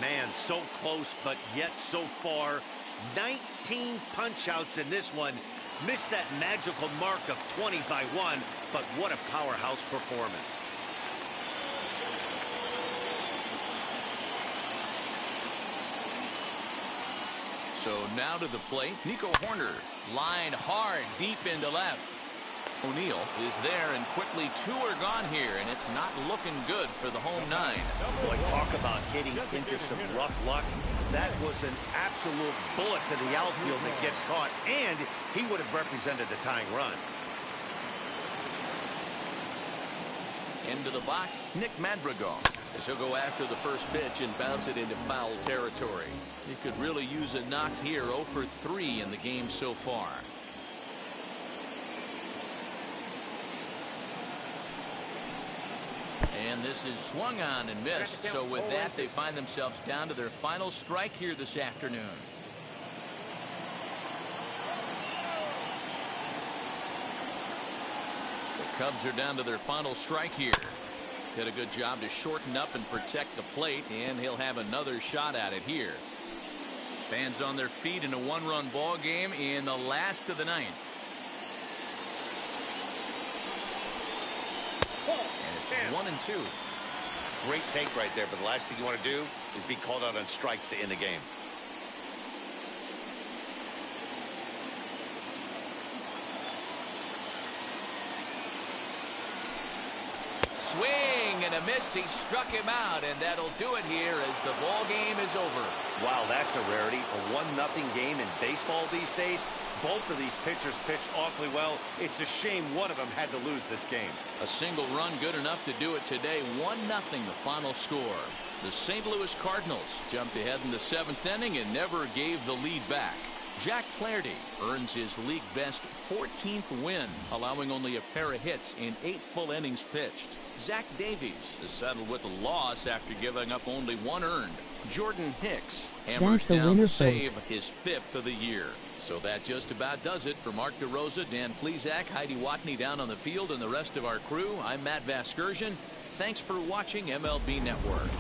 Man, so close, but yet so far. 19 punch-outs in this one. Missed that magical mark of 20 by 1, but what a powerhouse performance. So now to the plate, Nico Horner. Line hard, deep into left. O'Neill is there, and quickly 2 are gone here, and it's not looking good for the home 9. Boy, talk about hitting into some rough luck. That was an absolute bullet to the outfield that gets caught, and he would have represented the tying run. Into the box, Nick Madrigal, as he'll go after the first pitch and bounce it into foul territory. He could really use a knock here. 0 for 3 in the game so far. And this is swung on and missed. So with that, they find themselves down to their final strike here this afternoon. The Cubs are down to their final strike here. Did a good job to shorten up and protect the plate, and he'll have another shot at it here. Fans on their feet in a 1-run ball game in the last of the 9th. And it's 1-2. Great take right there, but the last thing you want to do is be called out on strikes to end the game. Swing and a miss. He struck him out, and that'll do it here as the ball game is over. Wow, that's a rarity. A 1-0 game in baseball these days. Both of these pitchers pitched awfully well. It's a shame one of them had to lose this game. A single run good enough to do it today. 1-0 the final score. The St. Louis Cardinals jumped ahead in the 7th inning and never gave the lead back. Jack Flaherty earns his league best 14th win, allowing only a pair of hits in 8 full innings pitched. Zach Davies is settled with a loss after giving up only 1 earned. Jordan Hicks hammers down the save, his 5th of the year. So that just about does it for Mark DeRosa, Dan Plesac, Heidi Watney down on the field, and the rest of our crew. I'm Matt Vasgersian. Thanks for watching MLB Network.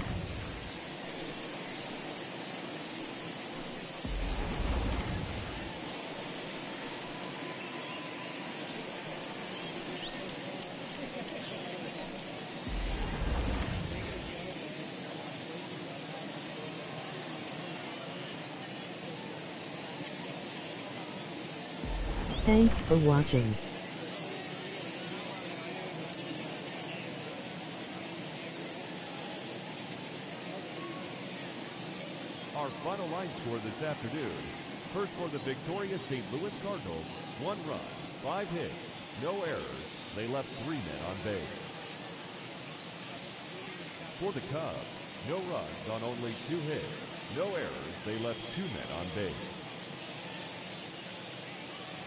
Thanks for watching. Our final line score this afternoon. First for the victorious St. Louis Cardinals, 1 run, 5 hits, no errors. They left 3 men on base. For the Cubs, no runs on only 2 hits, no errors. They left 2 men on base.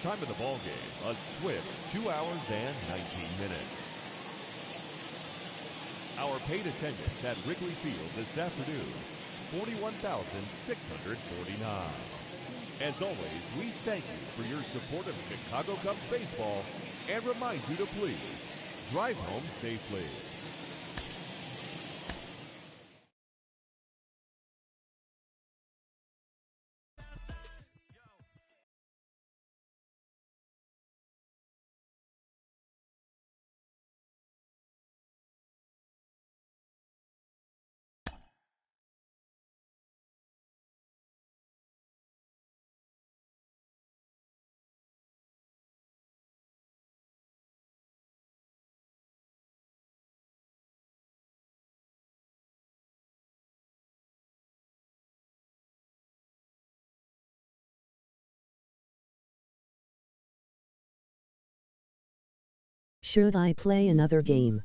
Time of the ball game, a swift 2 hours and 19 minutes. Our paid attendance at Wrigley Field this afternoon, 41,649. As always, we thank you for your support of Chicago Cubs baseball and remind you to please drive home safely. Should I play another game?